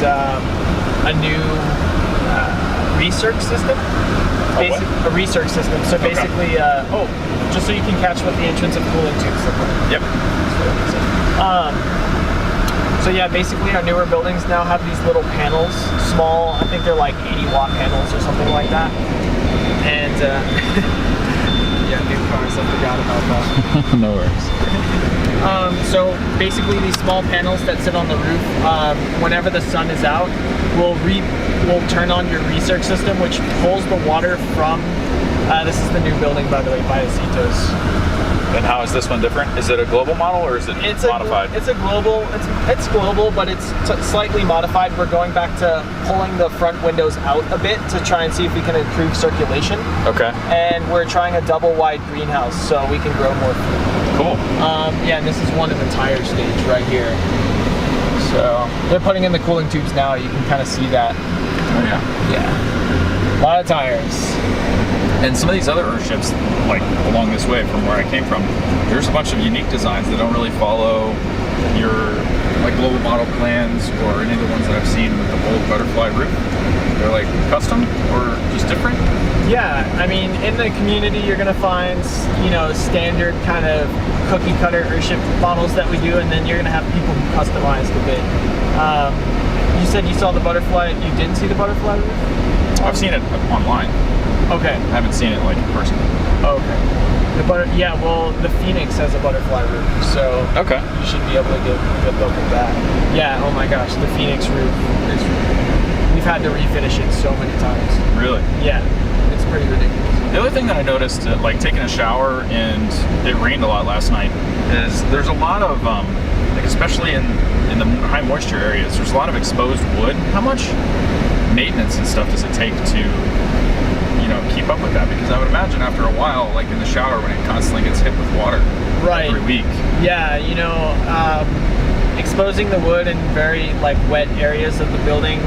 a new research system. A research system. So basically, just so you can catch what the entrance of cooling tubes look like. Yep. So yeah, basically our newer buildings now have these little panels, small, I think they're like 80-watt panels or something like that. And yeah, new cars, I forgot about that. No worries. So basically these small panels that sit on the roof, whenever the sun is out, will turn on your research system, which pulls the water from, this is the new building, by the way, by Acetos. And how is this one different? Is it a global model or is it modified? It's a global, it's global, but it's slightly modified. We're going back to pulling the front windows out a bit to try and see if we can improve circulation. Okay. And we're trying a double wide greenhouse so we can grow more food. Cool. Yeah, and this is one in the tire stage right here. So they're putting in the cooling tubes now. You can kind of see that. Oh yeah. Yeah. A lot of tires. And some of these other Earthships, like along this way from where I came from, there's a bunch of unique designs that don't really follow your like global model plans or any of the ones that I've seen with the old butterfly roof. They're like custom or just different. Yeah, I mean, in the community, you're gonna find, you know, standard kind of cookie cutter Earthship models that we do, and then you're gonna have people who customized a bit. You said you saw the butterfly. You didn't see the butterfly roof? I've seen it online. Okay. I haven't seen it like in person. Okay. Yeah, well, the Phoenix has a butterfly roof, so okay, you should be able to get a good look at that. Yeah, oh my gosh, the Phoenix roof is, we've had to refinish it so many times. Really? Yeah, it's pretty ridiculous. The other thing that I noticed, like taking a shower and it rained a lot last night, is there's a lot of, like especially in the high moisture areas, there's a lot of exposed wood. How much maintenance and stuff does it take to, you know, keep up with that? Because I would imagine after a while, like in the shower when it constantly gets hit with water every week. Yeah, you know, exposing the wood in very like wet areas of the building,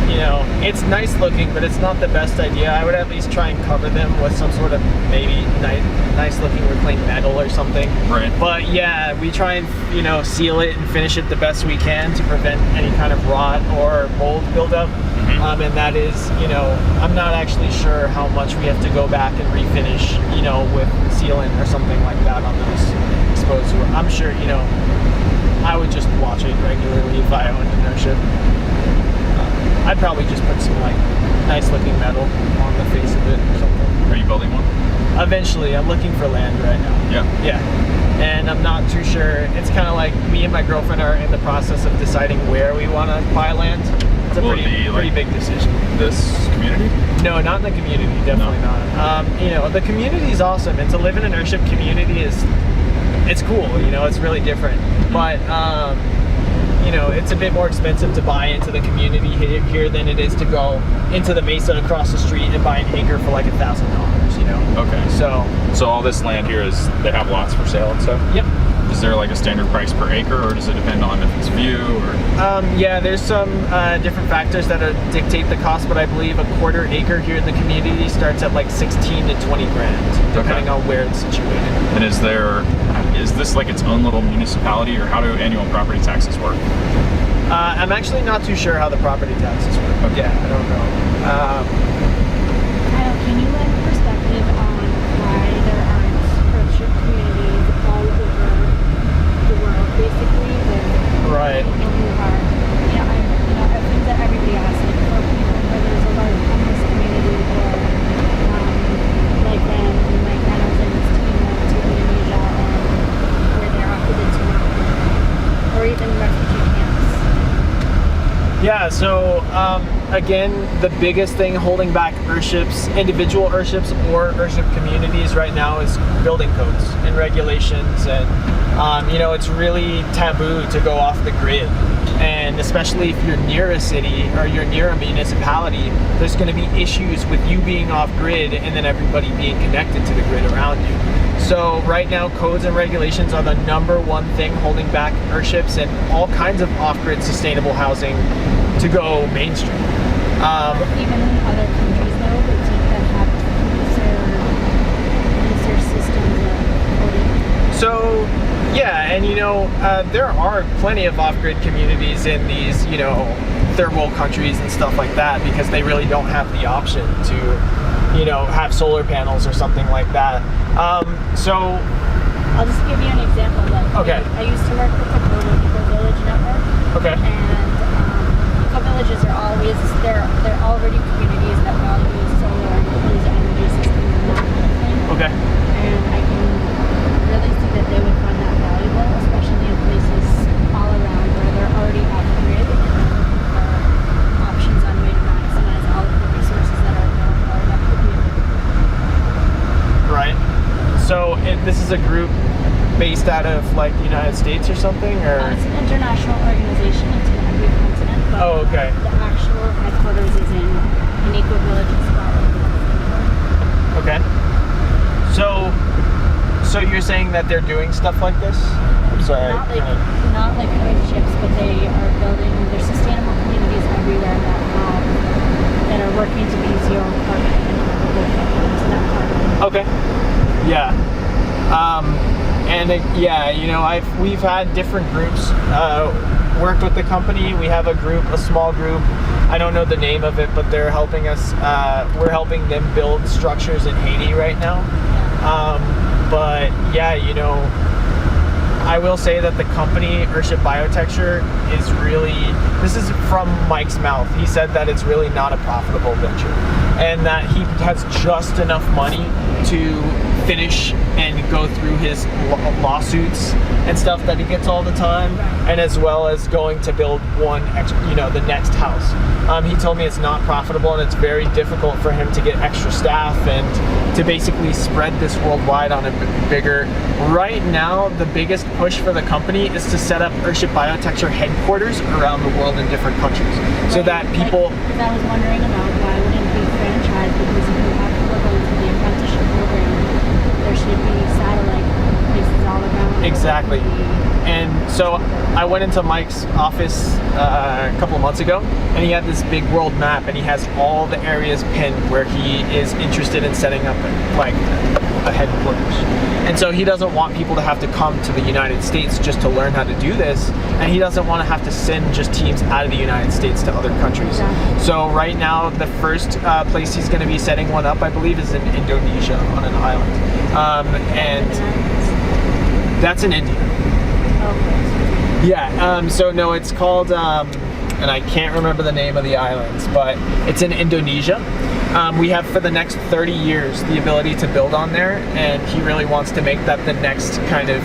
you know, it's nice looking, but it's not the best idea. I would at least try and cover them with some sort of maybe nice looking reclaimed metal or something. Right. But yeah, we try and, you know, seal it and finish it the best we can to prevent any kind of rot or mold buildup. And that is, you know, I'm not actually sure how much we have to go back and refinish, you know, with sealant or something like that on those exposed wood. I'm sure, you know, I would just watch it regularly if I owned an Earthship. I'd probably just put some like nice looking metal on the face of it or something. Are you building one? Eventually, I'm looking for land right now. Yeah. Yeah. And I'm not too sure. It's kind of like me and my girlfriend are in the process of deciding where we want to buy land. It's a pretty big decision. This community? No, not in the community. Definitely not. You know, the community is awesome, and to live in an Earthship community it's cool. You know, it's really different. But you know, it's a bit more expensive to buy into the community here than it is to go into the mesa across the street and buy an acre for like $1,000. You know. Okay. So all this land here is, they have lots for sale and stuff? Yep. Is there like a standard price per acre, or does it depend on if it's view or? Yeah, there's some different factors that dictate the cost, but I believe a quarter acre here in the community starts at like 16 to 20 grand, depending on where it's situated. And is this like its own little municipality, or how do annual property taxes work? I'm actually not too sure how the property taxes work. Okay. Yeah, I don't know. Kyle, can you lend perspective on why there aren't Earthship communities all over the world, basically, with people who are, you know, things that everybody asks, like for people where there's a large homeless community, or like them, like Reynolds and his team went to Indonesia, and where they're opted to work, or even refugee camps. Yeah, so again, the biggest thing holding back Earthships, individual Earthships or Earthship communities right now, is building codes and regulations, and you know, it's really taboo to go off the grid. And especially if you're near a city or you're near a municipality, there's going to be issues with you being off grid and then everybody being connected to the grid around you. So right now, codes and regulations are the #1 thing holding back Earthships and all kinds of off-grid sustainable housing to go mainstream. Even in other countries, though, that have nicer systems of coding. So Yeah, and there are plenty of off-grid communities in these, third world countries and stuff like that, because they really don't have the option to, have solar panels or something like that. So I'll just give you an example. Okay. I used to work with the Eco-Village network. Okay. And eco-villages are always, they're already communities that value solar and use energy systems and that kind of thing. Okay. And I can really see that they would find that valuable, especially in places all around where they're already off-grid and options on way to maximize all of the resources that are available in that community. Right. So this is a group based out of like the United States or something, or? It's an international organization. It's in every continent. But, Oh, okay. The actual headquarters is in an eco-village in Scotland. Okay. So you're saying that they're doing stuff like this? I'm sorry. Not like Earthships, but they are building. There's sustainable communities everywhere that are working to be zero carbon and have a good footprint to that carbon. Okay. Yeah. We've had different groups work with the company. We have a small group. I don't know the name of it, but they're helping us. We're helping them build structures in Haiti right now. But yeah, I will say that the company Earthship Biotecture is really, this is from Mike's mouth. He said that it's really not a profitable venture, and that he has just enough money to finish and go through his lawsuits and stuff that he gets all the time, and as well as going to build the next house. He told me it's not profitable, and it's very difficult for him to get extra staff and to basically spread this worldwide on a bigger. Right now, the biggest push for the company is to set up Earthship Biotecture headquarters around the world in different countries, so that people. Because I was wondering about why wouldn't it be franchised, because if you have people going to the apprenticeship program, there should be satellite places all around. Exactly. And so I went into Mike's office a couple of months ago, and he had this big world map, and he has all the areas pinned where he is interested in setting up a headquarters. And so he doesn't want people to have to come to the United States just to learn how to do this, and he doesn't want to have to send just teams out of the United States to other countries. Exactly. So right now, the first place he's going to be setting one up, I believe, is in Indonesia on an island. And that's in India. Okay. Yeah, so no, it's called, and I can't remember the name of the islands, but it's in Indonesia. We have for the next 30 years the ability to build on there, and he really wants to make that the next kind of,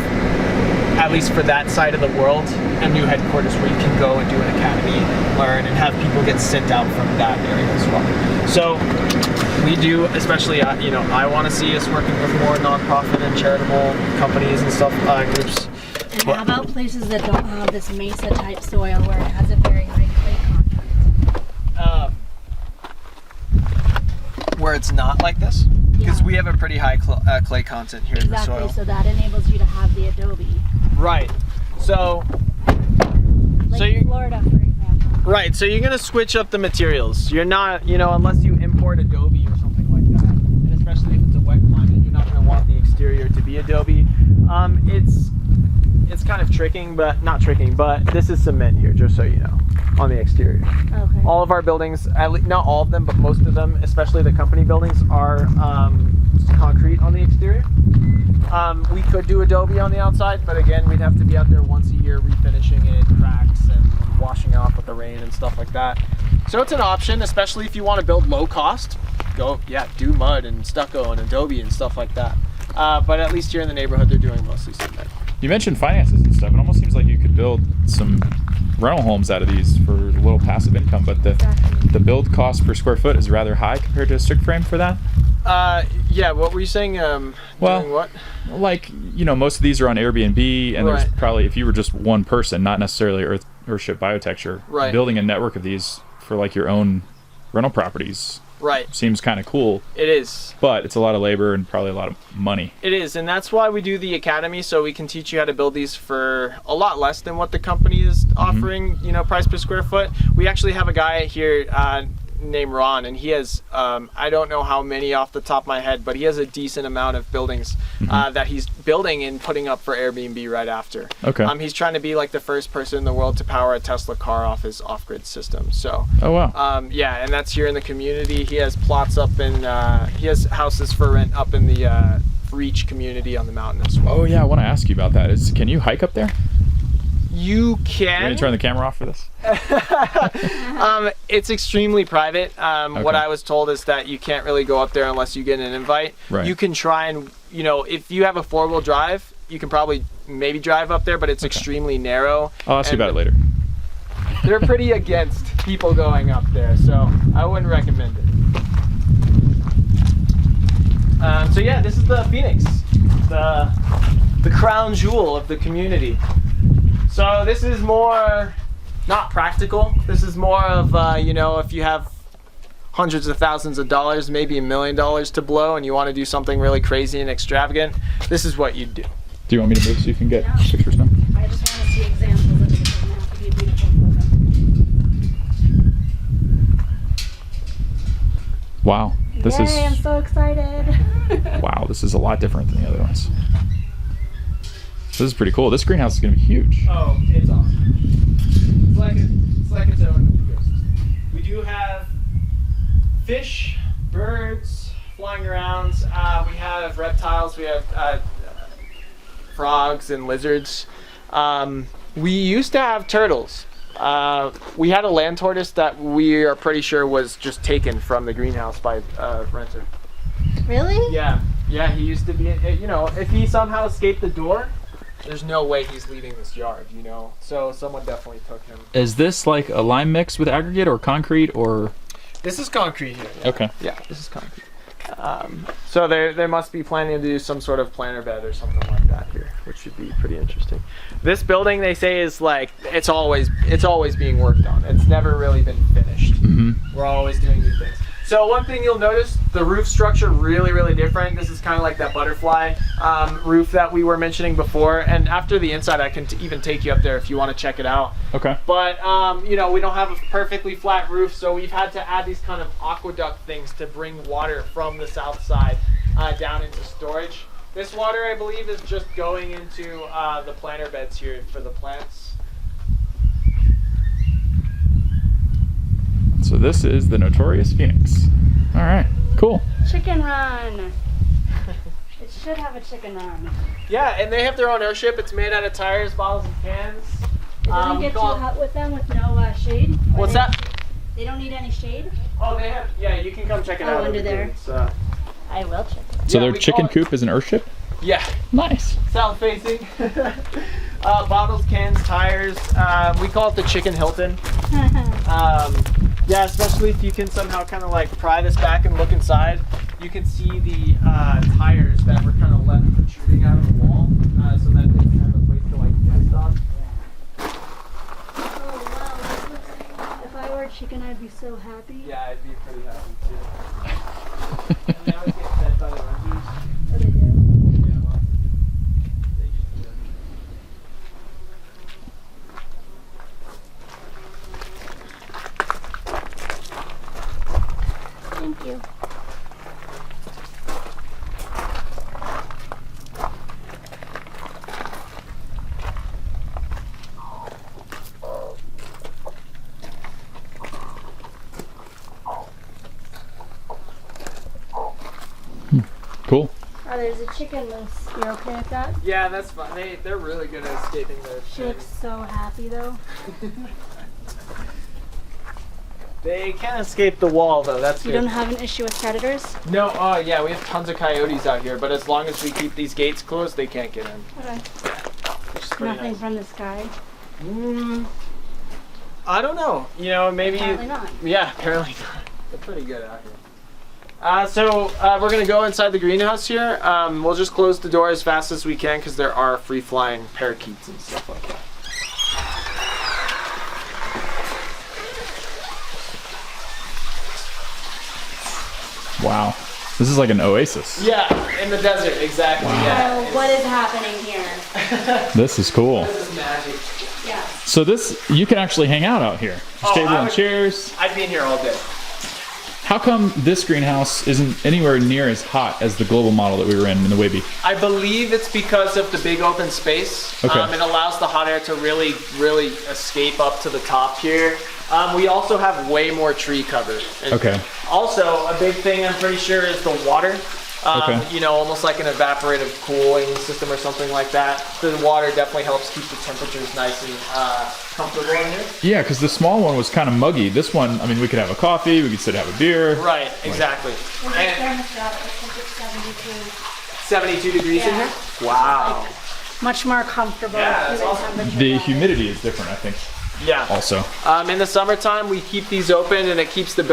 at least for that side of the world, a new headquarters where you can go and do an academy, learn, and have people get sent out from that area as well. So we do, especially, I want to see us working with more nonprofit and charitable companies and stuff, groups. And how about places that don't have this mesa type soil where it has a very high clay content? Where it's not like this? Because we have a pretty high clay content here in the soil. Exactly, so that enables you to have the adobe. Right. So Like Florida, for example. Right, so you're going to switch up the materials. You're not, unless you import adobe or something like that, and especially if it's a wet climate, you're not going to want the exterior to be adobe. It's kind of tricking, but not tricking, but this is cement here, just so you know, on the exterior. Okay. All of our buildings, not all of them, but most of them, especially the company buildings, are concrete on the exterior. We could do adobe on the outside, but again, we'd have to be out there once a year refinishing it, cracks and washing off with the rain and stuff like that. So it's an option, especially if you want to build low cost. Do mud and stucco and adobe and stuff like that. But at least here in the neighborhood, they're doing mostly cement. You mentioned finances and stuff. It almost seems like you could build some rental homes out of these for a little passive income, but the build cost per square foot is rather high compared to a stick frame for that. Yeah, what were you saying? Doing what? Like, most of these are on Airbnb, and there's Right. probably, if you were just one person, not necessarily Earthship Biotecture, Right. building a network of these for like your own rental properties Right. seems kind of cool, It is. but it's a lot of labor and probably a lot of money. It is, and that's why we do the academy, so we can teach you how to build these for a lot less than what the company is offering, price per square foot. We actually have a guy here named Ron, and he has I don't know how many off the top of my head, but he has a decent amount of buildings that he's building and putting up for Airbnb right after. Okay. He's trying to be like the first person in the world to power a Tesla car off his off-grid system. So. Oh wow. Yeah, and that's here in the community. He has plots up in, he has houses for rent up in the Reach community on the mountain as well. Oh yeah, I want to ask you about that. Can you hike up there? You You're can. gonna turn the camera off for this? It's extremely private. What Okay. I was told is that you can't really go up there unless you get an invite. Right. You can try and, you know, if you have a 4-wheel drive, you can probably maybe drive up there, but it's extremely narrow. I'll ask you about it later. They're pretty against people going up there, so I wouldn't recommend it. So yeah, this is the Phoenix, the crown jewel of the community. So this is more not practical. This is more of, you know, if you have hundreds of thousands of dollars, maybe $1 million to blow, and you want to do something really crazy and extravagant, this is what you'd do. Do you want me to move so you can get pictures now? I just want to see examples of it. It doesn't have to be a beautiful photo. Wow. This Yay, I'm is so excited. wow. This is a lot different than the other ones. This is pretty cool. This greenhouse is gonna be huge. Oh, it's awesome. It's like its own ecosystem. We do have fish, birds flying around. We have reptiles. We have frogs and lizards. We used to have turtles. We had a land tortoise that we are pretty sure was just taken from the greenhouse by a renter. Really? Yeah, he used to be, you know, if he somehow escaped the door, there's no way he's leaving this yard, you know? So someone definitely took him. Is this like a lime mix with aggregate or concrete or? This is concrete here. Yeah. Okay. Yeah, this is concrete. So they must be planning to do some sort of planter bed or something like that here, which should be pretty interesting. This building, they say, is like it's always being worked on. It's never really been finished. Mm-hmm. We're always doing new things. So one thing you'll notice, the roof structure really different. This is kind of like that butterfly roof that we were mentioning before. And after the inside, I can even take you up there if you want to check it out. Okay. But you know, we don't have a perfectly flat roof, so we've had to add these kind of aqueduct things to bring water from the south side down into storage. This water, I believe, is just going into the planter beds here for the plants. So this is the notorious Phoenix. All right, cool. Chicken run. It should have a chicken run. Yeah, and they have their own airship. It's made out of tires, bottles, and cans. It doesn't get too hot with them with no shade? Or What's that? They don't need any shade? Oh, they have. Yeah, you can come check it Oh, out. under over there. here. It's, I will check it. So Yeah, their we chicken call it- coop is an Earthship? yeah, Nice. south facing. Bottles, cans, tires. We call it the Chicken Hilton. Yeah, especially if you can somehow kind of like pry this back and look inside, you can see the tires that were kind of left protruding out of the wall, so that they can have a place to like nest on. Oh wow, this looks, if I were a chicken I'd be so happy. Yeah, I'd be pretty happy too. And they always get fed by the renters. Oh, they do? Yeah, lots of, they just do that. Thank you. Cool. Oh, there's a chicken loose. You're okay with that? Yeah, that's fine. They're really good at escaping their She looks so happy though. They can't escape the wall though. That's You good. don't have an issue with predators? No, yeah, we have tons of coyotes out here, but as long as we keep these gates closed, they can't get in. Okay. Which is pretty Nothing nice. from the sky? I don't know. You know, maybe. Apparently not. Yeah, apparently not. They're pretty good out here. So we're gonna go inside the greenhouse here. We'll just close the door as fast as we can because there are free-flying parakeets and stuff like that. Wow. This is like an oasis. Yeah, in the desert, exactly. Yeah. Oh, what is happening here? This is cool. This is magic. Yeah. So this, you can actually hang out out here. There's Oh, table I and would- chairs. I'd be in here all day. How come this greenhouse isn't anywhere near as hot as the global model that we were in the Wavy? I believe it's because of the big open space. Okay. It allows the hot air to really escape up to the top here. We also have way more tree cover. And Okay. Also, a big thing I'm pretty sure is the water. Okay. You know, almost like an evaporative cooling system or something like that. The water definitely helps keep the temperatures nice and comfortable in here. Yeah, because the small one was kind of muggy. This one, I mean, we could have a coffee, we could sit have a beer. Right, exactly. There's a And thermostat, I think it's 72 72. degrees in Yeah. here? Wow. Much more comfortable. Yeah, that's even awesome. temperature The wise. humidity is different, I think, Yeah. also. In the summertime, we keep these open and it keeps the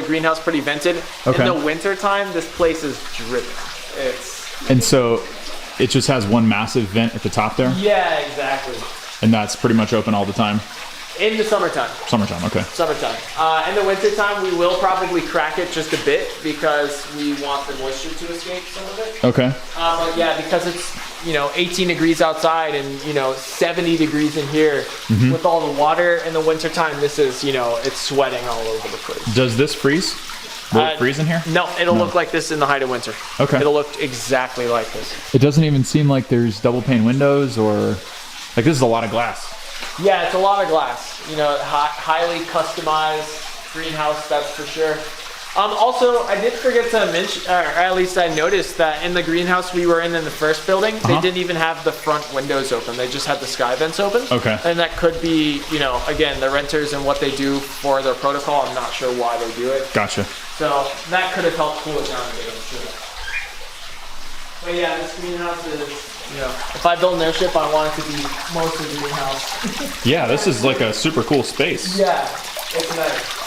greenhouse pretty vented. Okay. In the wintertime, this place is dripping. And so it just has one massive vent at the top there, Yeah, exactly. and that's pretty much open all the time. In the summertime. Summertime, okay. Summertime. In the wintertime, we will probably crack it just a bit because we want the moisture to escape some of it. Okay. But yeah, because it's, 18 degrees outside and, 70 degrees in here with all the water in the wintertime, this is, it's sweating all over the place. Does this freeze? Will it freeze in here? No, it'll look like this in the height of winter. Okay. It'll look exactly like this. It doesn't even seem like there's double pane windows or, like, this is a lot of glass. Yeah, it's a lot of glass. Highly customized greenhouse, that's for sure. Also, I did forget to mention, or at least I noticed that in the greenhouse we were in the first building, they didn't even have the front windows open. They just had the sky vents open. Okay. And that could be, again, the renters and what they do for their protocol. I'm not sure why they do it. Gotcha. So that could have helped cool it down a bit, I'm sure. But yeah, this greenhouse is, if I build an airship, I want it to be mostly greenhouse. Yeah, this is like a super cool space. Yeah, it's nice.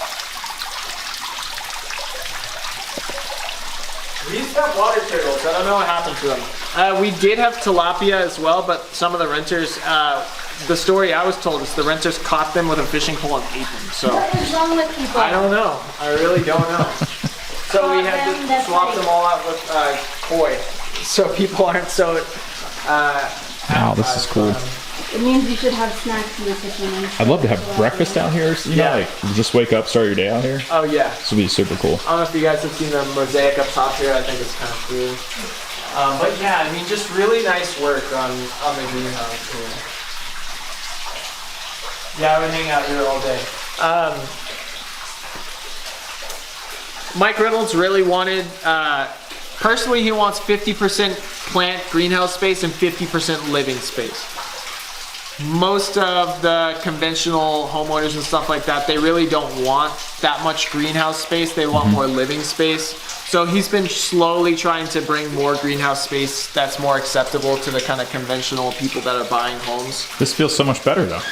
We used to have water turtles. I don't know what happened to them. We did have tilapia as well, but some of the renters, the story I was told is the renters caught them with a fishing pole and ate them. So What is wrong with people? I don't know. I really don't know. So we had to That's swap right. them all out with koi, so people aren't so. Wow, this is cool. It means you should have snacks in the kitchen. I'd love to have breakfast out here. Yeah. Like just wake up, start your day out here. Oh yeah. This would be super cool. I don't know if you guys have seen the mosaic up top here. I think it's kind of cool. But yeah, I mean, just really nice work on the greenhouse here. Yeah, I would hang out here all day. Mike Reynolds really wanted, personally he wants 50% plant greenhouse space and 50% living space. Most of the conventional homeowners and stuff like that, they really don't want that much greenhouse space. They want more living space. So he's been slowly trying to bring more greenhouse space that's more acceptable to the kind of conventional people that are buying homes. This feels so much better though.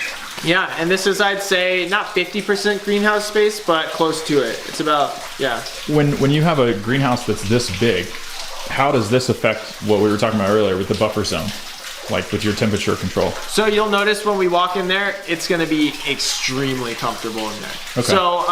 Yeah, and this is, I'd say, not 50% greenhouse space, but close to it. It's about, yeah. When you have a greenhouse that's this big, how does this affect what we were talking about earlier with the buffer zone? Like with your temperature control? So you'll notice when we walk in there, it's gonna be extremely comfortable in there. Okay. So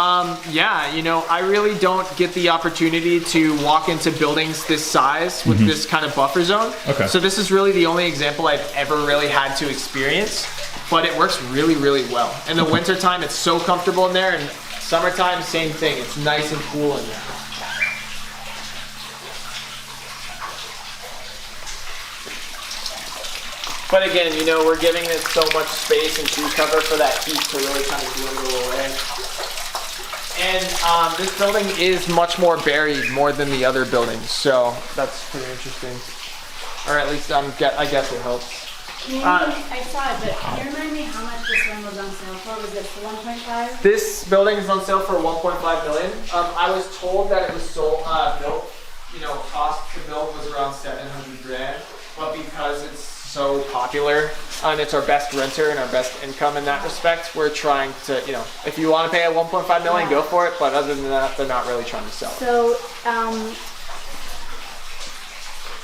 yeah, I really don't get the opportunity to walk into buildings this size with this kind of buffer zone. Okay. So this is really the only example I've ever really had to experience, but it works really, really well. In the wintertime, it's so comfortable in there, and summertime, same thing. It's nice and cool in there. But again, we're giving it so much space and tree cover for that heat to really kind of dwindle away. And this building is much more buried more than the other buildings, so that's pretty interesting. Or at least I guess it helps. I saw it, but can you remind me how much this one was on sale for? Was it for 1.5? This building is on sale for 1.5 million. I was told that it was built, cost to build was around 700 grand, but because it's so popular and it's our best renter and our best income in that respect, we're trying to, if you want to pay at 1.5 million, go for it, but other than that, they're not really trying to sell it. So,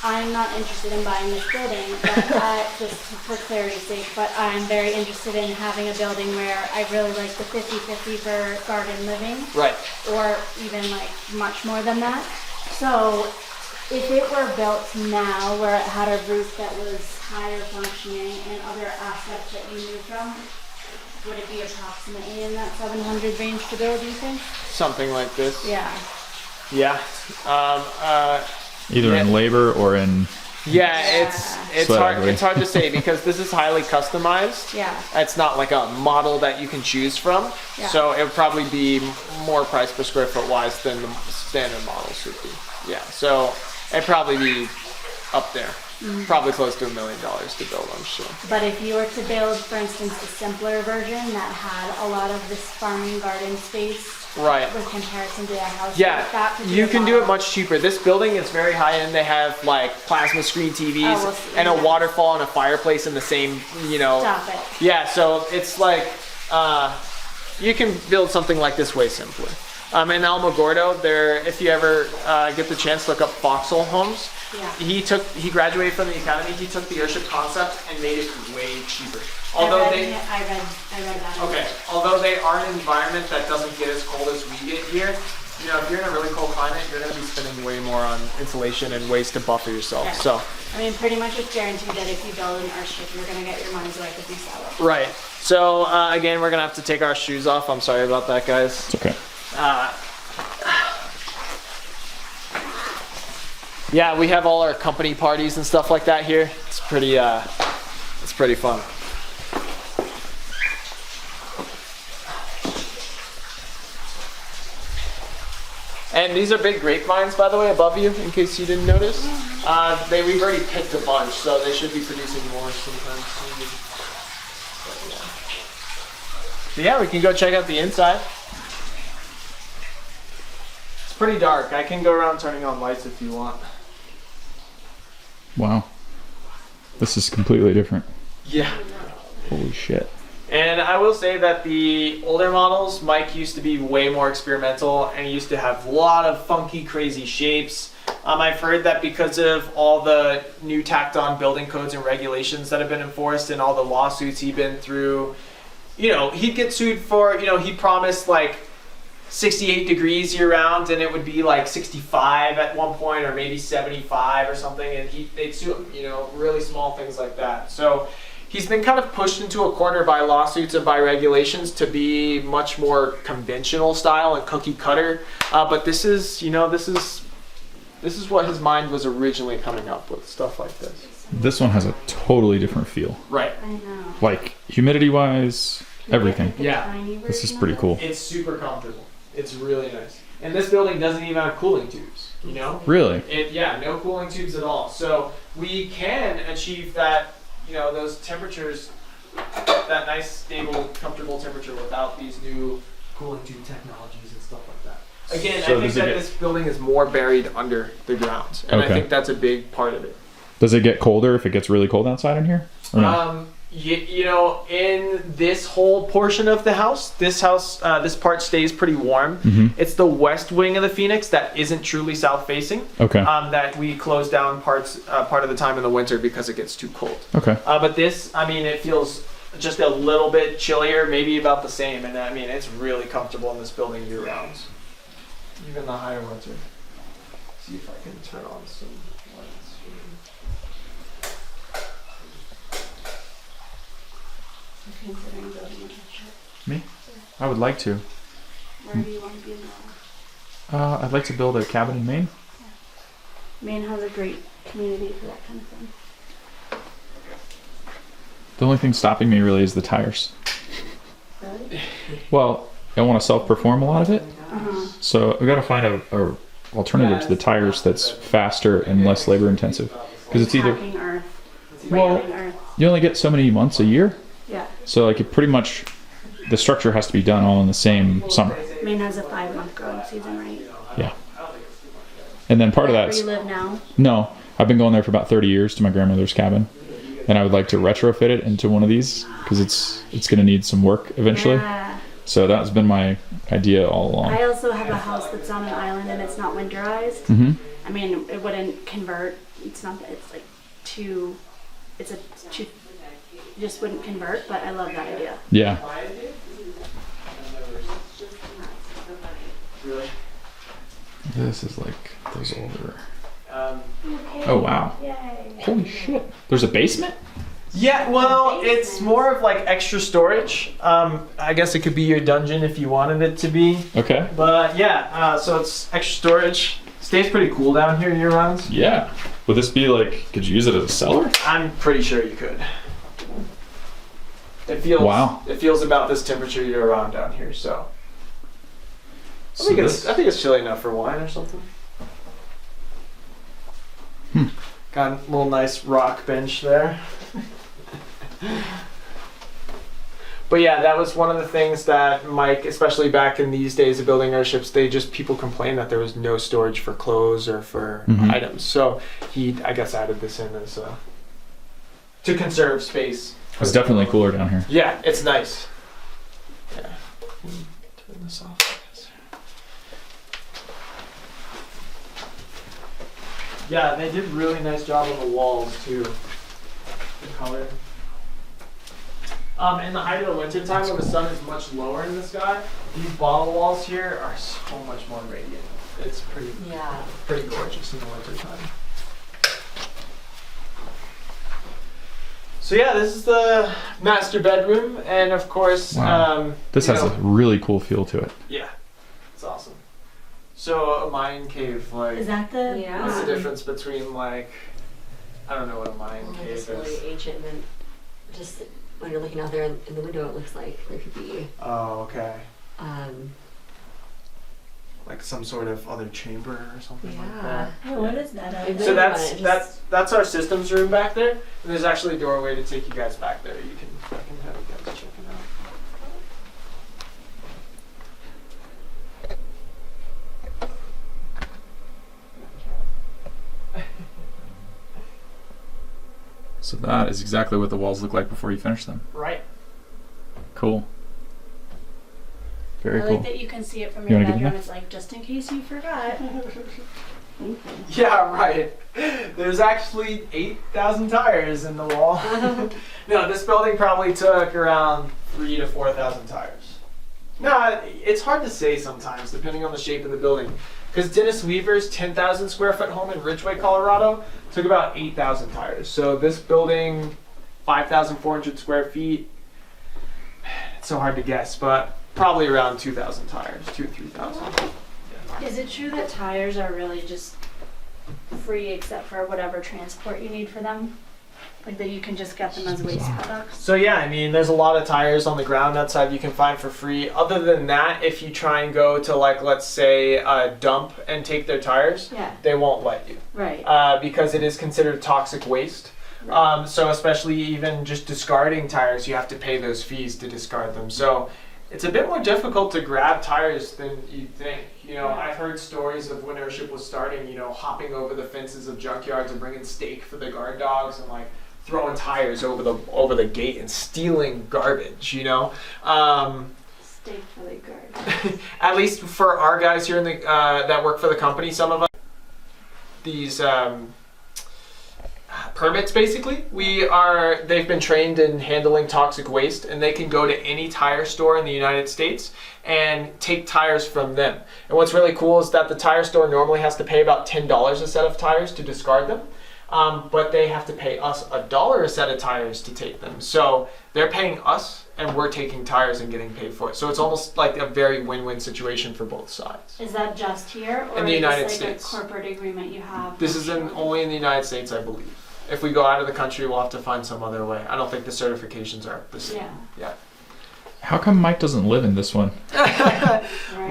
I'm not interested in buying this building, but just for clarity's sake, but I'm very interested in having a building where I really like the 50-50 for garden living. Right. Or even like much more than that. So if it were built now where it had a roof that was higher functioning and other aspects that you knew from, would it be approximately in that 700 range to build, do you think? Something like this. Yeah. Yeah. Either in labor or in Yeah, it's Sweat hard. equity. It's hard to say because this is highly customized. Yeah. It's not like a model that you can choose from. Yeah. So it would probably be more price per square foot wise than the standard models would be. Yeah. So it'd probably be up there. Probably close to $1 million to build, I'm sure. But if you were to build, for instance, a simpler version that had a lot of this farming garden space Right. with comparison to a house Yeah, like that, would be you a can do it model. much cheaper. This building is very high end. They have like plasma screen TVs Oh, we'll see. and a Yeah. waterfall and a fireplace in the same, Stop it. Yeah, so it's like, you can build something like this way simpler. In Alamogordo, if you ever get the chance, look up Foxhole Homes. Yeah. He graduated from the academy. He took the Earthship concept and made it way cheaper. I read that. Okay, although they are an environment that doesn't get as cold as we get here, if you're in a really cold climate, you're going to be spending way more on insulation and ways to buffer yourself. Yeah. So, I mean, pretty much it's guaranteed that if you build an Earthship, you're going to get your money's worth if you sell it. right. So, again, we're going to have to take our shoes off. I'm sorry about that, guys. It's okay. Yeah, we have all our company parties and stuff like that here. It's pretty fun. And these are big grapevines, by the way, above you, in case you didn't notice. We've already picked a bunch, so they should be producing more sometime soon. But yeah, we can go check out the inside. It's pretty dark. I can go around turning on lights if you want. Wow. This is completely different. Yeah. Holy shit. And I will say that the older models, Mike used to be way more experimental and he used to have a lot of funky, crazy shapes. I've heard that because of all the new tacked on building codes and regulations that have been enforced and all the lawsuits he'd been through, he'd get sued for, he promised like 68 degrees year round and it would be like 65 at one point or maybe 75 or something, and they'd sue him, really small things like that. So he's been kind of pushed into a corner by lawsuits and by regulations to be much more conventional style and cookie cutter. But this is what his mind was originally coming up with, stuff like this. This one has a totally different feel. Right. I know. Like humidity wise, everything. Yeah. This is pretty cool. It's super comfortable. It's really nice. And this building doesn't even have cooling tubes, Really? No cooling tubes at all. So we can achieve that, those temperatures, that nice, stable, comfortable temperature without these new cooling tube technologies and stuff like that. Again, So I think that this building is more buried under the ground. And I Okay. think that's a big part of it. Does it get colder if it gets really cold outside in here? Or no? In this whole portion of the house, this part stays pretty warm. Mhm. It's the west wing of the Phoenix that isn't truly south facing. Okay. That we close down part of the time in the winter because it gets too cold. Okay. But this, it feels just a little bit chillier, maybe about the same. And it's really comfortable in this building year round. Even the higher winter. See if I can turn on some lights. Considering building an Earthship. Me? I would like to. Where do you want to be in the world? I'd like to build a cabin in Maine. Maine has a great community for that kind of thing. The only thing stopping me really is the tires. Really? Well, I want to self-perform a lot of it, Uh-huh. so we got to find a alternative to the tires that's faster and less labor intensive. Because it's either Packing Earth. well, Railing Earth. you only get so many months a year, Yeah. so like it pretty much the structure has to be done all in the same summer. Maine has a 5-month growing season, right? Yeah. And then part of Where that's you live now? no, I've been going there for about 30 years to my grandmother's cabin, and I would like to retrofit it into one of these because it's going to need some work eventually. Yeah. So that's been my idea all along. I also have a house that's on an island and it's not winterized. Mm-hmm. I mean, it wouldn't convert. It's not. It's like too. It just wouldn't convert. But I love that idea. Yeah. Really? This is like those older. Oh wow! Yay. Holy shit! There's a basement? Yeah, well, Basement. it's more of like extra storage. I guess it could be your dungeon if you wanted it to be. Okay. But yeah, so it's extra storage. Stays pretty cool down here year round. Yeah. Would this be like, could you use it as a cellar? I'm pretty sure you could. It feels Wow. It feels about this temperature year round down here, so. I So think this- it's chilly enough for wine or something. Got a little nice rock bench there. But yeah, that was one of the things that Mike, especially back in these days of building airships, people complained that there was no storage for clothes or for items. So he, I guess, added this in as to conserve space. It's definitely cooler down here. Yeah, it's nice. Yeah. Turn this off, I guess. Yeah, they did a really nice job on the walls too. The color. In the height of the winter time when the sun is much lower in the sky, these bottle walls here are so much more radiant. It's pretty gorgeous in the winter time. So yeah, this is the master bedroom, and of course, Wow. This you has know, a really cool feel to it. yeah, it's awesome. So a mine cave, like, Is that the? Yeah. what's the difference between like, I don't know what a mine Well, cave it's really is. ancient, and just when you're looking out there in the window, it looks like there could be Oh, okay. um, Like some sort of other chamber or something like yeah. that. Oh, what is that? It So really that's our systems room back there, and there's actually a doorway to take you guys back there. I can have you guys check it out. So that is exactly what the walls look like before you finish them. Right. Cool. Very I cool. like that you can see it from You your wanna get in bedroom. there? It's like, just in case you forgot. Yeah, right. There's actually 8,000 tires in the wall. No, this building probably took around 3,000 to 4,000 tires. No, it's hard to say sometimes, depending on the shape of the building. Because Dennis Weaver's 10,000 square foot home in Ridgeway, Colorado, took about 8,000 tires. So this building, 5,400 square feet, it's so hard to guess, but probably around 2,000 tires, 2,000 to 3,000. Is it true that tires are really just free except for whatever transport you need for them? Like that you can just get them as waste products? So yeah, I mean, there's a lot of tires on the ground outside you can find for free. Other than that, if you try and go to, like, let's say a dump and take their tires, Yeah. they won't let you Right. because it is considered toxic waste. So especially even just discarding tires, you have to pay those fees to discard them. So it's a bit more difficult to grab tires than you'd think. You know, I've heard stories of when Airship was starting, you know, hopping over the fences of junkyards and bringing steak for the guard dogs and like throwing tires over the gate and stealing garbage, you know. Steak for the guard. At least for our guys here in the that work for the company, some of us, these permits basically, they've been trained in handling toxic waste, and they can go to any tire store in the United States and take tires from them. And what's really cool is that the tire store normally has to pay about $10 a set of tires to discard them. But they have to pay us $1 a set of tires to take them. So they're paying us and we're taking tires and getting paid for it. So it's almost like a very win-win situation for both sides. Is that just here, or In the is United this like States. a corporate agreement you have? This is only in the United States, I believe. If we go out of the country, we'll have to find some other way. I don't think the certifications are the same. Yeah. How come Mike doesn't live in this one? Right.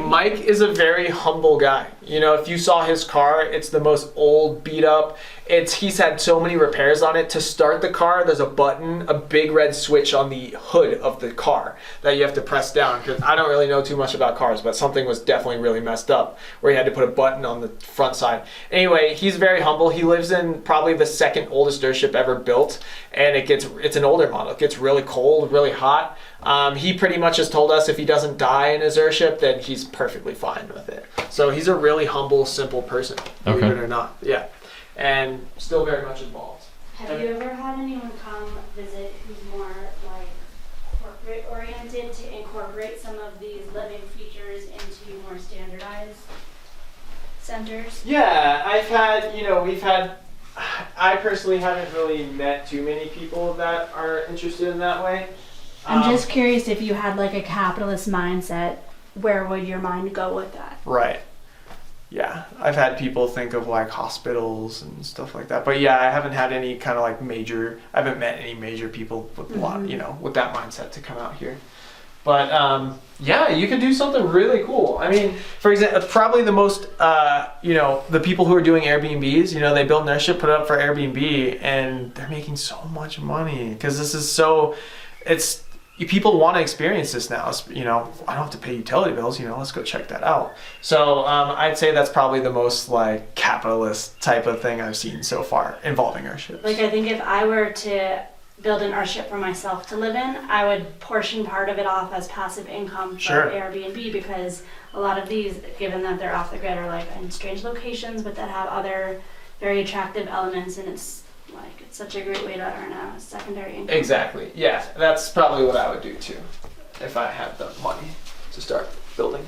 Mike is a very humble guy. You know, if you saw his car, it's the most old, beat up. He's had so many repairs on it. To start the car, there's a button, a big red switch on the hood of the car that you have to press down. Because I don't really know too much about cars, but something was definitely really messed up where he had to put a button on the front side. Anyway, he's very humble. He lives in probably the second oldest airship ever built, and it's an older model. It gets really cold, really hot. He pretty much has told us if he doesn't die in his airship, then he's perfectly fine with it. So he's a really humble, simple person, believe Okay. it or not. Yeah. And still very much involved. Have you ever had anyone come visit who's more like corporate oriented to incorporate some of these living features into more standardized centers? Yeah, we've had, I personally haven't really met too many people that are interested in that way. I'm just curious if you had like a capitalist mindset, where would your mind go with that? Right. Yeah, I've had people think of like hospitals and stuff like that, but yeah, I haven't had any kind of like I haven't met any major people with a lot, with that mindset to come out here. But yeah, you could do something really cool. I mean, for example, probably the most, the people who are doing Airbnbs, they build an airship, put it up for Airbnb, and they're making so much money because this is people want to experience this now. I don't have to pay utility bills, let's go check that out. So I'd say that's probably the most like capitalist type of thing I've seen so far involving airships. Like I think if I were to build an airship for myself to live in, I would portion part of it off as passive income for Sure. Airbnb, because a lot of these, given that they're off the grid, are like in strange locations but that have other very attractive elements, and it's such a great way to earn a secondary income. Exactly. Yeah, that's probably what I would do too, if I had the money to start building.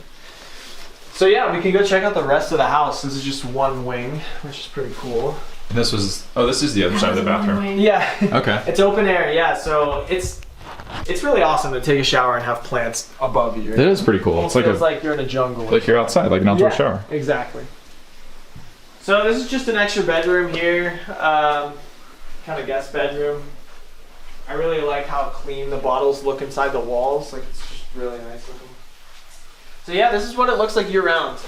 So yeah, we can go check out the rest of the house. This is just one wing, which is pretty cool. This is the other side of the bathroom. Yeah. Okay. It's open air. Yeah, so it's really awesome to take a shower and have plants above you. It is pretty cool. It feels like you're in a jungle. like you're outside, like an outdoor shower. Exactly. So this is just an extra bedroom here, kind of guest bedroom. I really like how clean the bottles look inside the walls. Like, it's just really nice looking. So yeah, this is what it looks like year round.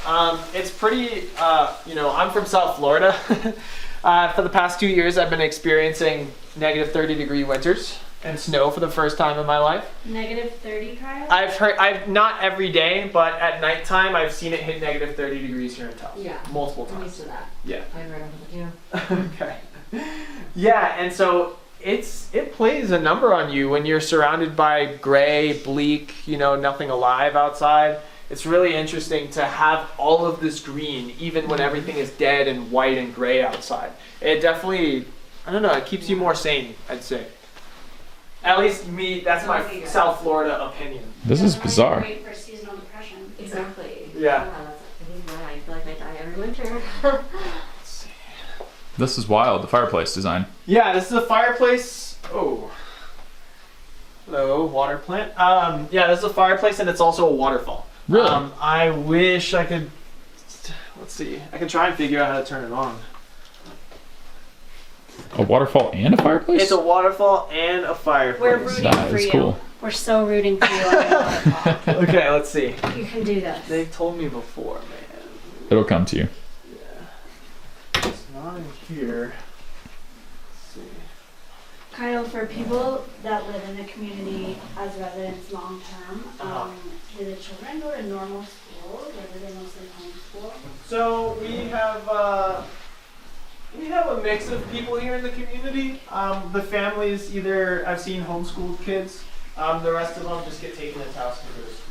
It's pretty, I'm from South Florida. For the past 2 years, I've been experiencing negative 30-degree winters and snow for the first time in my life. Negative 30, Kyle? I've not every day, but at nighttime, I've seen it hit negative 30 degrees here in Taos. Yeah. Multiple I'm times. used to that. Yeah. I've read about it too. Okay. Yeah, and so it plays a number on you when you're surrounded by gray, bleak, nothing alive outside. It's really interesting to have all of this green, even when everything is dead and white and gray outside. It definitely, it keeps you more sane, I'd say. At least me, that's my South Florida opinion. This is bizarre. Great for seasonal depression. Exactly. Yeah. That's why I feel like I die every winter. This is wild. The fireplace design. Yeah, this is a fireplace. Oh. Hello, water plant. Yeah, this is a fireplace, and it's also a waterfall. Really? I wish I could. Let's see. I can try and figure out how to turn it on. A waterfall and a fireplace? It's a waterfall and a fireplace. We're rooting That for is you. cool. We're so rooting for you on your waterfall. Okay, let's see. You can do this. They've told me before, man. It'll come to you. Yeah. It's not in here. Let's see. Kyle, for people that live in the community as residents long term, do the children go to normal schools, or do they mostly homeschool? So we have a mix of people here in the community. The families either I've seen homeschooled kids. The rest of them just get taken into house to go to school.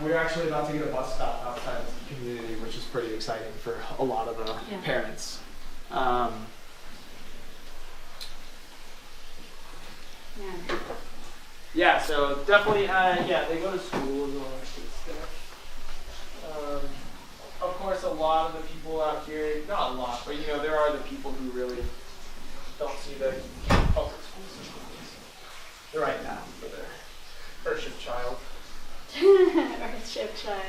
We're actually about to get a bus stop outside of the community, which is pretty exciting for a lot of the parents. Yeah, so definitely, they go to school and all that good stuff. Of course, a lot of the people out here, not a lot, but there are the people who really don't see the public school systems the right path for their Earthship child. Earthship child.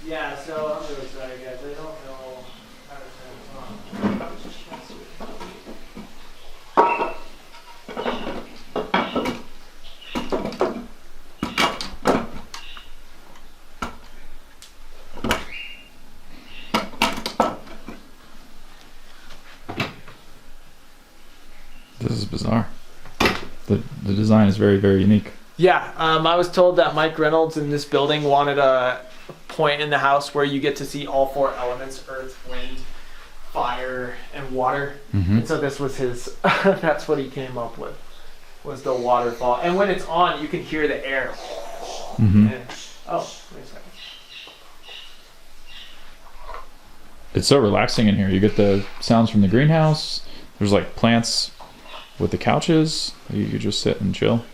Yeah, so I'm really sorry, guys. I don't know how to turn it on. This is bizarre. The design is very, very unique. Yeah, I was told that Mike Reynolds in this building wanted a point in the house where you get to see all four elements: earth, wind, fire, and water. And so this was his, that's what he came up with, was the waterfall. And when it's on, you can hear the air. And, wait a second. It's so relaxing in here. You get the sounds from the greenhouse. There's like plants with the couches. You could just sit and chill.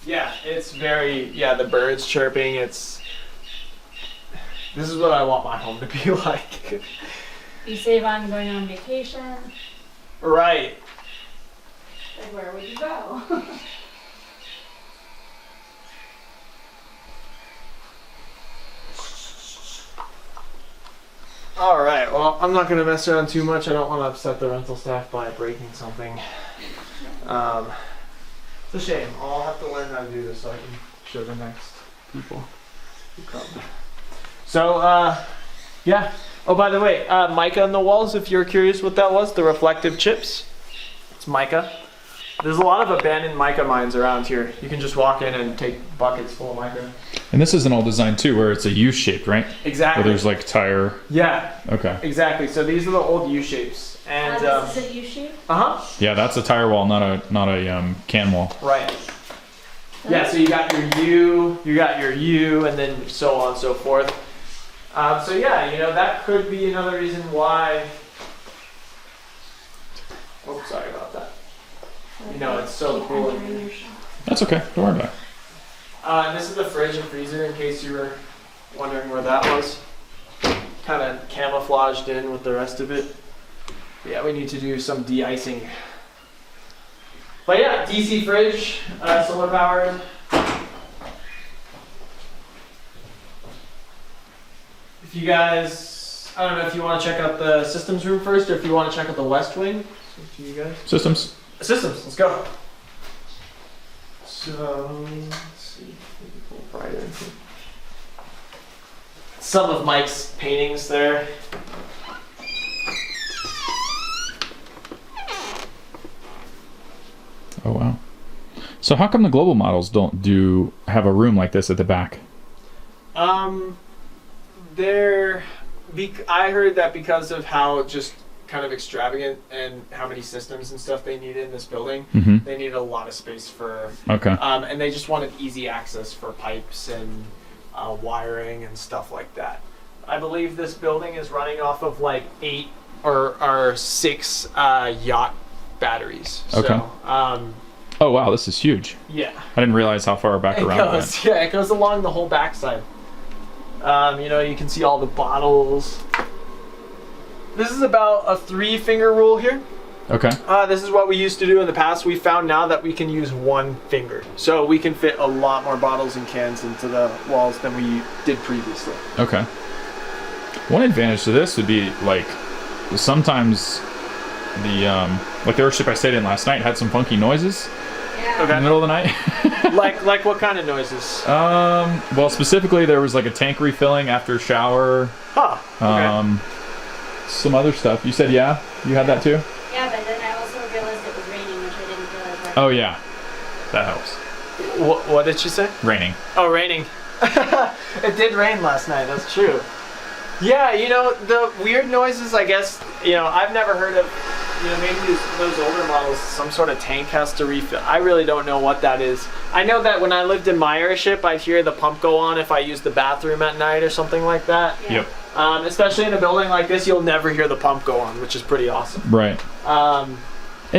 Yeah, it's very, the birds chirping. This is what I want my home to be like. You save on going on vacation. Right. Like, where would you go? All right. Well, I'm not gonna mess around too much. I don't want to upset the rental staff by breaking something. It's a shame. I'll have to learn how to do this so I can show the next people who come. So, yeah. Oh, by the way, mica on the walls. If you're curious what that was, the reflective chips. It's mica. There's a lot of abandoned mica mines around here. You can just walk in and take buckets full of mica. And this is an old design too, where it's a U shape, right? Exactly. Where there's like tire. Yeah. Okay. Exactly. So these are the old U shapes, and This is a U shape? Yeah, that's a tire wall, not a can wall. right. Yeah. So you got your U, and then so on and so forth. So yeah, that could be another reason why. Oh, sorry about that. It's so cool. That's okay. Don't worry about it. And this is the fridge and freezer, in case you were wondering where that was. Kind of camouflaged in with the rest of it. Yeah, we need to do some de-icing. But yeah, DC fridge, solar powered. If you guys, I don't know if you want to check out the systems room first, or if you want to check out the west wing. It's up to you guys. Systems. Systems, let's go. So, let's see. Pull right in. Some of Mike's paintings there. Oh wow. So how come the global models don't have a room like this at the back? I heard that because of how just kind of extravagant and how many systems and stuff they needed in this building, they needed a lot of space for. Okay. And they just wanted easy access for pipes and wiring and stuff like that. I believe this building is running off of like 8 or 6 yacht batteries. Okay. So, Oh wow, this is huge. yeah. I didn't realize how far back around it went. Yeah, it goes along the whole backside. You can see all the bottles. This is about a 3-finger rule here. Okay. This is what we used to do in the past. We found now that we can use 1 finger. So we can fit a lot more bottles and cans into the walls than we did previously. Okay. One advantage to this would be like sometimes the Earthship I stayed in last night had some funky noises in the middle of the night. like what kind of noises? Well, specifically there was like a tank refilling after a shower. Huh. Okay. Some other stuff. You said you had that too? Yeah, but then I also realized it was raining, which I didn't realize. Oh yeah, that helps. What did she say? Raining. Oh, raining. It did rain last night. That's true. Yeah, the weird noises. I guess I've never heard of. Maybe those older models, some sort of tank has to refill. I really don't know what that is. I know that when I lived in my airship, I'd hear the pump go on if I used the bathroom at night or something like that. Yeah. Yep. Especially in a building like this, you'll never hear the pump go on, which is pretty awesome. Right. And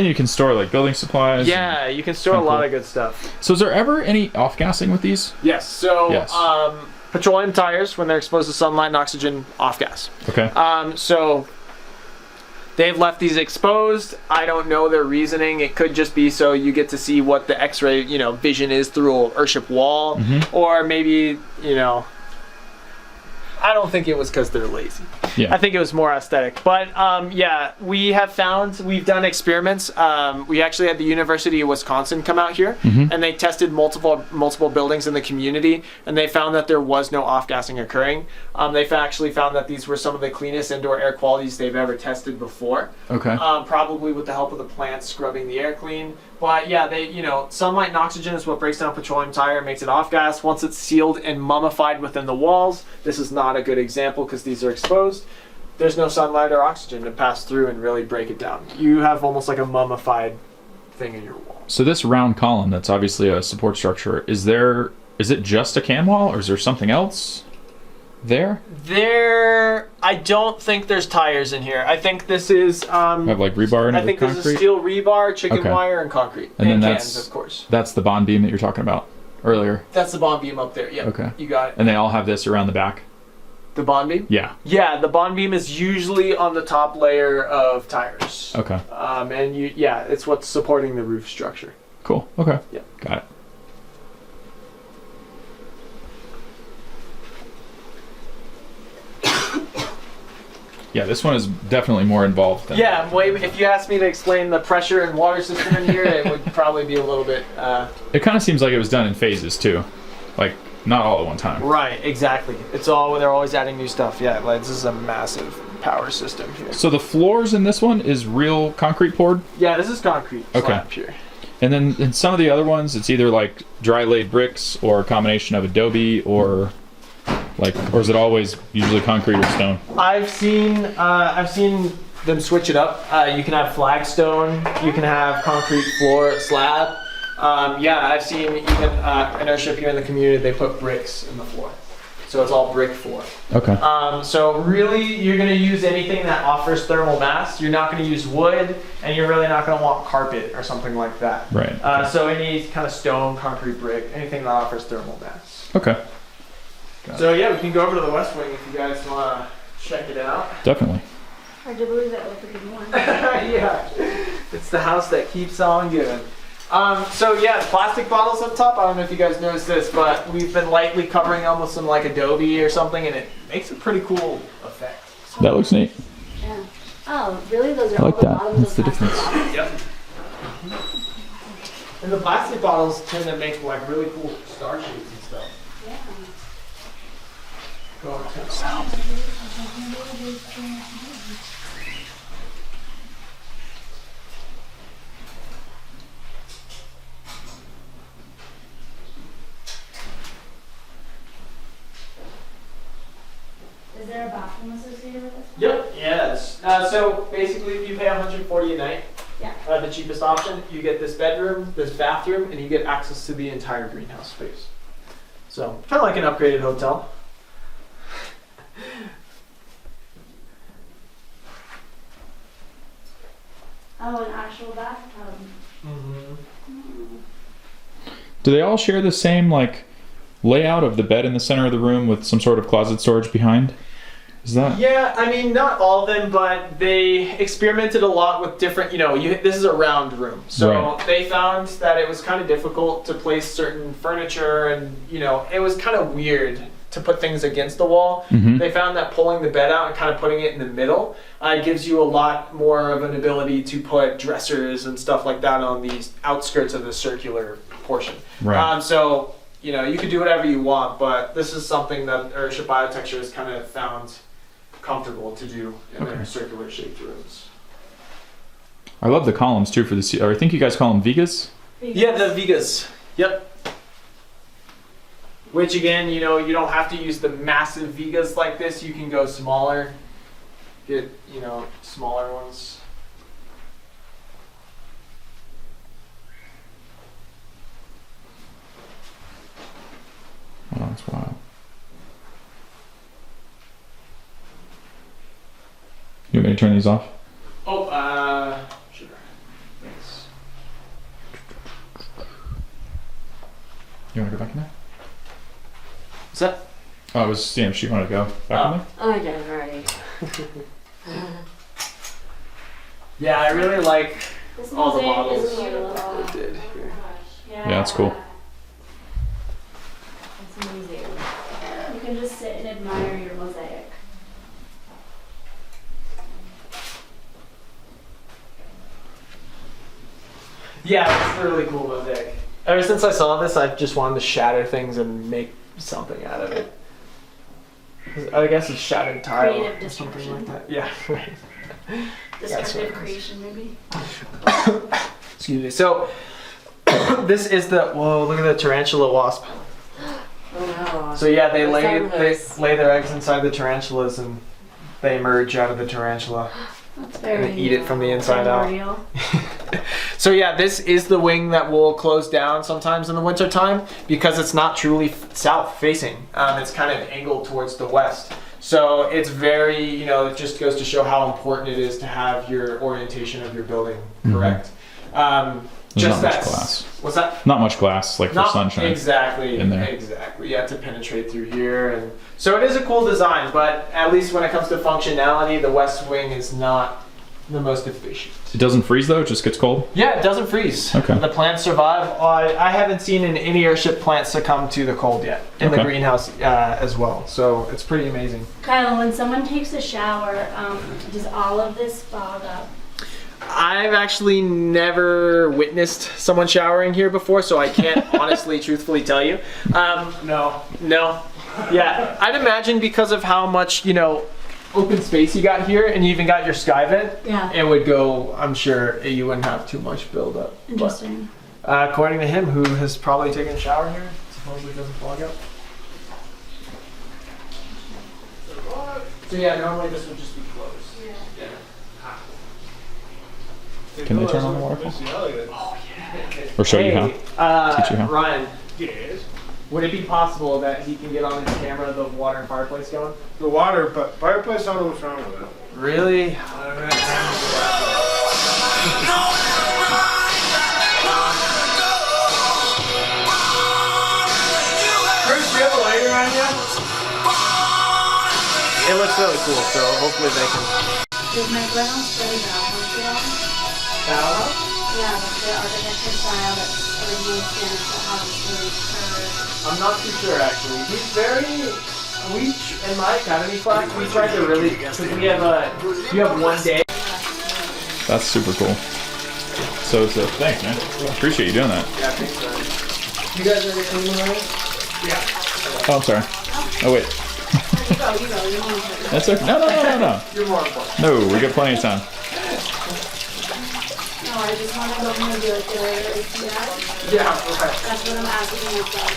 you can store like building supplies. Yeah, you can store a lot of good stuff. So is there ever any off-gassing with these? Yes. So, Yes. Petroleum tires, when they're exposed to sunlight and oxygen, off gas. Okay. So they've left these exposed. I don't know their reasoning. It could just be so you get to see what the X-ray, vision is through an Earthship wall, or maybe, I don't think it was because they're lazy. Yeah. I think it was more aesthetic. But yeah, we've done experiments. We actually had the University of Wisconsin come out here, and they tested multiple buildings in the community, and they found that there was no off-gassing occurring. They've actually found that these were some of the cleanest indoor air qualities they've ever tested before. Okay. Probably with the help of the plants scrubbing the air clean. But yeah, sunlight and oxygen is what breaks down petroleum tire and makes it off gas. Once it's sealed and mummified within the walls, this is not a good example because these are exposed. There's no sunlight or oxygen to pass through and really break it down. You have almost like a mummified thing in your wall. So this round column, that's obviously a support structure. Is it just a can wall, or is there something else there? I don't think there's tires in here. I think this is Have like rebar in it I think with this concrete? is steel rebar, chicken Okay. wire, and concrete. And then cans, of course. That's the bond beam that you're talking about earlier. That's the bomb beam up there. Yeah. Okay. You got it. And they all have this around the back? The bond beam? Yeah. Yeah, the bond beam is usually on the top layer of tires. Okay. And it's what's supporting the roof structure. Cool. Okay. Yeah. Got it. Yeah, this one is definitely more involved than Yeah, if you asked me to explain the pressure and water system in here, it would probably be a little bit... It kind of seems like it was done in phases too. Like, not all at one time. Right, exactly. They're always adding new stuff. Yeah, like, this is a massive power system here. So the floors in this one is real concrete poured? Yeah, this is concrete slab here. And then in some of the other ones, it's either like dry laid bricks or a combination of adobe or is it always usually concrete or stone? I've seen them switch it up. You can have flagstone, you can have concrete floor slab. I've seen even an airship here in the community, they put bricks in the floor. So it's all brick floor. Okay. So really, you're going to use anything that offers thermal mass. You're not going to use wood, and you're really not going to want carpet or something like that. Right. So any kind of stone, concrete, brick, anything that offers thermal mass. Okay. So yeah, we can go over to the west wing if you guys want to check it out. Definitely. Hard to believe that was a good one. Yeah, it's the house that keeps on giving. The plastic bottles up top, I don't know if you guys noticed this, but we've been lightly covering them with some like adobe or something, and it makes a pretty cool effect. That looks neat. Yeah. Oh, really? Those are I like all the that. bottoms That's of the plastic difference. bottles? Yep. And the plastic bottles tend to make like really cool star shapes and stuff. Yeah. Go on to sound. Is there a bathroom associated with this? Yep. Yes. So basically, if you pay $140 a night, Yeah. the cheapest option, you get this bedroom, this bathroom, and you get access to the entire greenhouse space. So kind of like an upgraded hotel. Oh, an actual bathtub. Do they all share the same layout of the bed in the center of the room with some sort of closet storage behind? Is that? Yeah, I mean, not all of them, but they experimented a lot with different, this is a round room. So Right. They found that it was kind of difficult to place certain furniture and, it was kind of weird to put things against the wall. Mhm. They found that pulling the bed out and kind of putting it in the middle gives you a lot more of an ability to put dressers and stuff like that on the outskirts of the circular portion. Right. You could do whatever you want, but this is something that Earthship Biotecture has kind of found comfortable to do in their circular shaped rooms. I love the columns too for the. Or I think you guys call them vigas. Yeah, the Vigas. Yep. Which again, you don't have to use the massive Vigas like this. You can go smaller. Get, smaller ones. Oh, that's wild. You want me to turn these off? Oh, sure. Thanks. You want to go back in there? What's that? Oh, I was seeing if she wanted to go back in there. Oh, I did already. Yeah, I really like This all the mosaic models is beautiful. they did here. Yeah, that's cool. It's amazing. You can just sit and admire your mosaic. Yeah, it's a really cool mosaic. Ever since I saw this, I've just wanted to shatter things and make something out of it. I guess it's shattered tile Creative or something destruction. like that. Yeah, right. Destructive what it is. creation, maybe. Excuse me. So, this is whoa, look at the tarantula wasp. Oh no. So yeah, they What's lay that they noise? lay their eggs inside the tarantulas and they emerge out of the tarantula. That's very And eat it from the inside out. primordial. So yeah, this is the wing that will close down sometimes in the winter time because it's not truly south facing. It's kind of angled towards the west. So it's very, it just goes to show how important it is to have your orientation of your building correct. There's just not much that. glass. What's that? Not much glass, like for Not sunshine. exactly in there. Exactly. You have to penetrate through here, and so it is a cool design. But at least when it comes to functionality, the West Wing is not the most efficient. It doesn't freeze though; it just gets cold. Yeah, it doesn't freeze. Okay. The plants survive. I haven't seen any airship plant succumb to the cold yet in the Okay. greenhouse as well. So it's pretty amazing. Kyle, when someone takes a shower, does all of this fog up? I've actually never witnessed someone showering here before, so I can't honestly, truthfully tell you. No. Yeah, I'd imagine because of how much, open space you got here, and you even got your sky vent, Yeah. it would go, I'm sure you wouldn't have too much buildup. Interesting. But, according to him, who has probably taken a shower here, supposedly doesn't fog up. So yeah, normally this would just be closed. Yeah. Can they turn on the waterfall? Oh yeah. Or show you how? Teach you how? Ryan, Yes. would it be possible that he can get on his camera the water and fireplace going? The water, but fireplace, I don't know what's wrong with it. Really? Bruce, do you have a lighter on you? It looks really cool, so hopefully they can. Does Michael Reynolds study balconies at all? Yeah, the architecture style that's originally Spanish, but how it's really curved. I'm not too sure actually. He's very. In my academy class, we tried to really, because you have one day. That's super cool. So thanks, man. Appreciate you doing that. Yeah, thanks, man. You guys are cleaning already? Yeah. Oh, I'm sorry. Oh wait. You go, you're more important. That's okay. No. You're more important. No, we got plenty of time. No, I just want to go home and do it there. Yeah, Yeah, right. that's what I'm asking myself.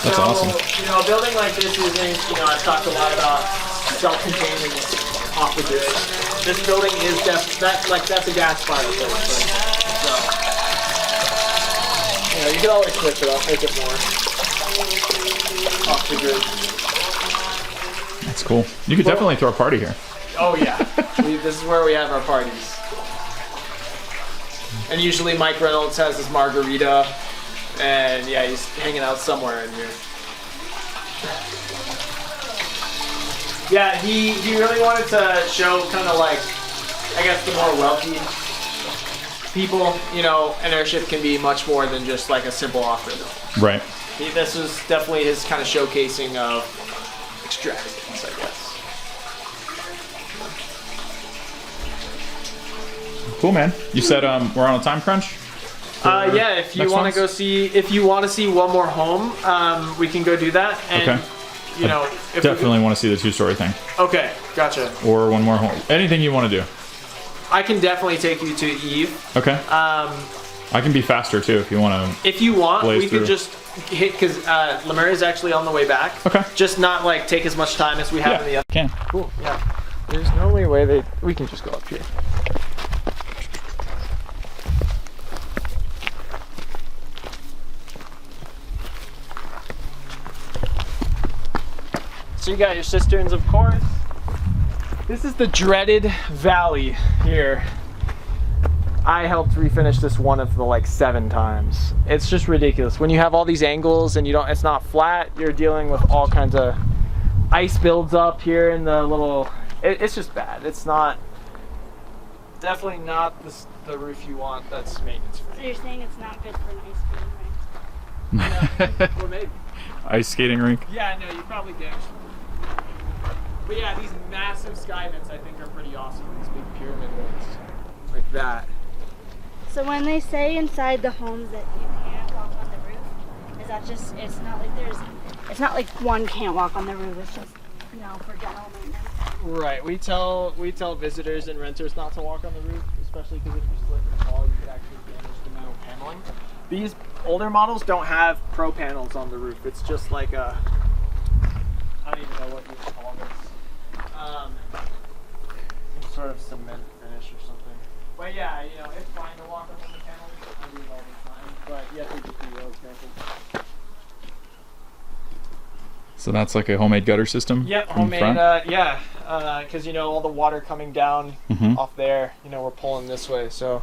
That's awesome. A building like this isn't, I've talked a lot about self-contained and off the grid. This building is that's a gas fire place. So, you can always switch it up, make it more off the grid. That's cool. You could definitely throw a party here. Oh yeah, this is where we have our parties. And usually Mike Reynolds has his margarita, and yeah, he's hanging out somewhere in here. Yeah, he really wanted to show kind of like, I guess, the more wealthy people, an airship can be much more than just like a simple off-road. Right. This was definitely his kind of showcasing of extravagance, I guess. Cool, man. You said we're on a time crunch? Yeah, if you next want to ones? go see, if you want to see one more home, we can go do that. And, Okay. if Definitely want to see the two-story thing. Okay, gotcha. Or one more home. Anything you want to do. I can definitely take you to Eve. Okay. I can be faster too if you want to. If you want, Blaze we could through. just hit, because Lemaire is actually on the way back. Okay. Just not like take as much time as we have in the Yeah, other. can. Cool, yeah. There's no way we can just go up here. So you got your cisterns, of course. This is the dreaded valley here. I helped refinish this one of the 7 times. It's just ridiculous. When you have all these angles and it's not flat, you're dealing with all kinds of ice builds up here in the little, it's just bad. It's not, definitely not the roof you want that's maintenance So free. you're saying it's not good for an ice cream, right? Or maybe. Ice skating rink. Yeah, no, you probably did. But yeah, these massive sky vents I think are pretty awesome. These big pyramid ones. Like that. So when they say inside the homes that you can't walk on the roof, is that just, it's not like one can't walk on the roof, it's just, for general maintenance. Right. We tell visitors and renters not to walk on the roof, especially because if you slip and fall, you could actually damage the metal paneling. These older models don't have pro panels on the roof. It's just like a, I don't even know what you would call this. Some sort of cement finish or something. But yeah, it's fine to walk on the panels. I do it all the time, but you have to just be real careful. So that's like a homemade gutter system. Yep, from homemade. front? Yeah. because you know all the water coming down off there. You know we're pulling this way, so.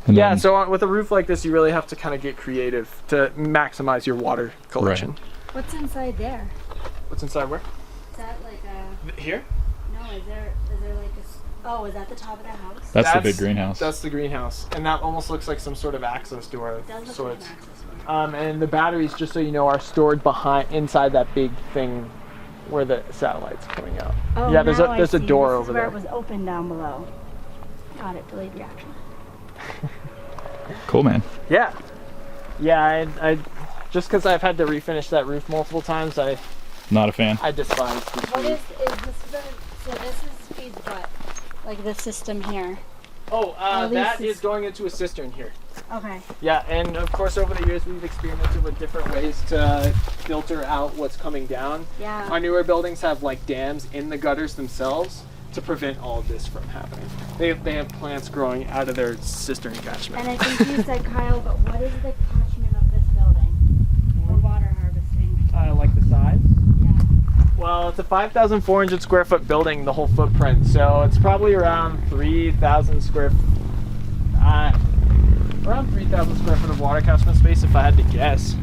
And Yeah, then- so with a roof like this, you really have to kind of get creative to maximize your water collection. What's inside there? What's inside where? Is that like a... Here? No, is there like a... Oh, is that the top of the house? That's the big greenhouse. That's the greenhouse, and that almost looks like some sort of access door of It does look sorts. like an access door. And the batteries, just so you know, are stored inside that big thing where the satellite's coming out. Oh, yeah, there's now a I see. door This over is where there. it was open down below. Got it. Delayed reaction. Cool, man. Yeah, I just because I've had to refinish that roof multiple times, Not a fan. I despise these What roofs. is this the... So this is feeds what? Like this system here. Oh, At that least is going into a cistern here. Okay. Yeah, and of course over the years we've experimented with different ways to filter out what's coming down. Yeah. Our newer buildings have like dams in the gutters themselves to prevent all of this from happening. They have plants growing out of their cistern catchment. And I think you said, Kyle, but what is the catchment of this building for water harvesting? Like the size? Yeah. Well, it's a 5,400 square foot building, the whole footprint. So it's probably around 3,000 square around 3,000 square foot of water catchment space if I had to guess.